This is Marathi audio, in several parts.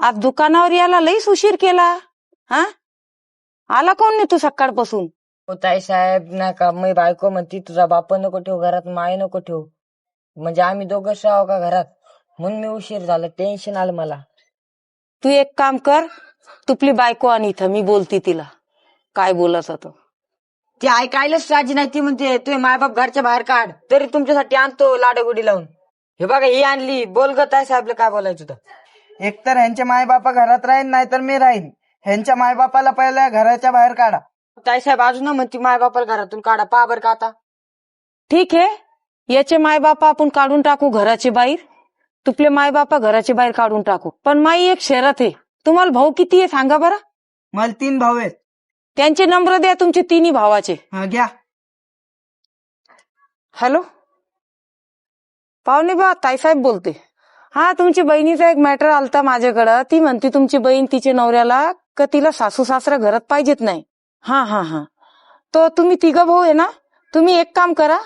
आज दुकानावर यायला लईच उशीर केला. हा आला कोण नाही तू सकाळपासून? हो ताई साहेब नाही का, मी बायको म्हणती तुझा बाप नको ठेव घरात, माय नको ठेव, म्हणजे आम्ही दोघंच राहू का घरात, म्हणून मी उशीर झाला, टेन्शन आलं मला. तू एक काम कर, तुपली बायको आणि इथं मी बोलती तिला काय बोलत होतं. ती ऐकायलाच राजी नाही. ती म्हणते तुझे मायबाप घरच्या बाहेर काढ, तरी तुमच्यासाठी आणतो लाडगुडी लावून. हे बघा ही आणली, बोल ग ताई साहेबला काय बोलायचं होतं. एकतर ह्यांचे मायबापा घरात राहीन नाहीतर मी राहीन. ह्यांच्या मायबापाला पहिल्या घराच्या बाहेर काढा. ताई साहेब अजून म्हणती मायबापाला घरातून काढा, पा बर का आता. ठीक आहे, याचे मायबापा आपण काढून टाकू घराचे बाहेर, तुपले मायबापा घराचे बाहेर काढून टाकू. पण माई एक शर्त आहे. तुम्हाला भाऊ किती आहे सांगा बरं? मला 3 भाऊ आहेत. त्यांचे नंबर द्या तुमचे तिन्ही भावाचे. घ्या. हॅलो पाहुणे बा, ताईसाहेब बोलते. हा तुमची बहिणीचा एक मॅटर आलता माझ्याकडं. ती म्हणती तुमची बहीण तिच्या नवऱ्याला का तिला सासू सासरा घरात पाहिजेत नाही. हा तो तुम्ही 3 भाऊ आहे ना, तुम्ही एक काम करा,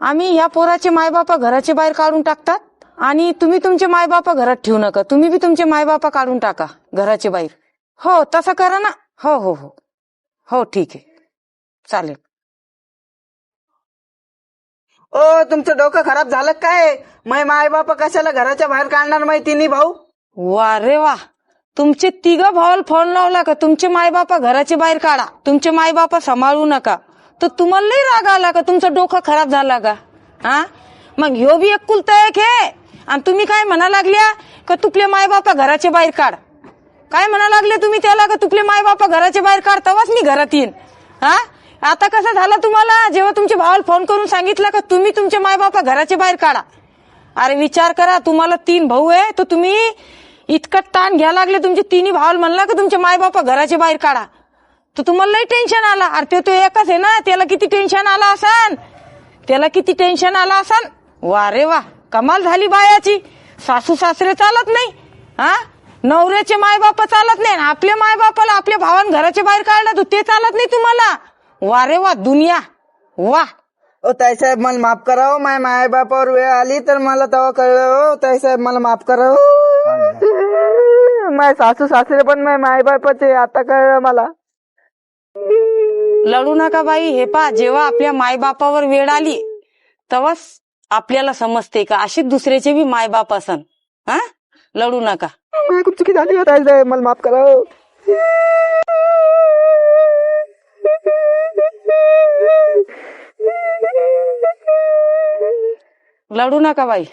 आम्ही ह्या पोराचे मायबापा घराचे बाहेर काढून टाकतात आणि तुम्ही तुमचे मायबापा घरात ठेवू नका, तुम्ही बी तुमचे मायबापा काढून टाका घराचे बाहेर. हो तसं करा ना. हो हो हो हो ठीक आहे, चालेल. ओ तुमचं डोकं खराब झालं काय? मै मायबापा कशाला घराच्या बाहेर काढणार? मै 3 भाऊ. वा रे वा, तुमचे 3 भावाला फोन लावला का तुमचे मायबापा घराचे बाहेर काढा, तुमचे मायबापा सांभाळू नका, तर तुम्हाला लई राग आला का? तुमचं डोकं खराब झाला का? हा मग ह्यो बी एकुलता एक आहे आणि तुम्ही काय म्हणा लागल्या का तुपले मायबापा घराचे बाहेर काढ? काय म्हणा लागले तुम्ही त्याला का तुपले मायबापा घराचे बाहेर काढ, तेव्हाच मी घरात येईन. हा आता कसं झालं तुम्हाला, जेव्हा तुमच्या भावाला फोन करून सांगितलं का तुम्ही तुमचे मायबापा घराचे बाहेर काढा? अरे विचार करा, तुम्हाला 3 भाऊ आहे तर तुम्ही इतकं ताण घ्यायला लागले तुमचे 3 भावाला म्हणला का तुमचे मायबापा घराचे बाहेर काढा, तर तुम्हाला लई टेन्शन आला. अरे तो एकच आहे ना, त्याला किती टेन्शन आला असन, त्याला किती टेन्शन आला असन. वा रे वा, कमाल झाली बायाची. सासू सासरे चालत नाही, हा नवऱ्याचे मायबाप चालत नाही, आपल्या मायबापाला आपल्या भावान घराच्या बाहेर काढलं ते चालत नाही तुम्हाला. वा रे वा दुनिया वा. ओ ताईसाहेब मला माफ करा हो, माझ्या मायबापावर वेळ आली तर मला तेव्हा कळलं. हो ताईसाहेब मला माफ करा हो. माझे सासू सासरे पण माझ्या मायबापाचे आता कळलं मला. लढू नका बाई. हे पा, जेव्हा आपल्या मायबापावर वेळ आली तेव्हाच आपल्याला समजते का अशीच दुसऱ्याचे बी मायबाप असन. हा लढू नका. खूप चुकी झाली होत ताईसाहेब, मला माफ करा हो. लढू नका बाई.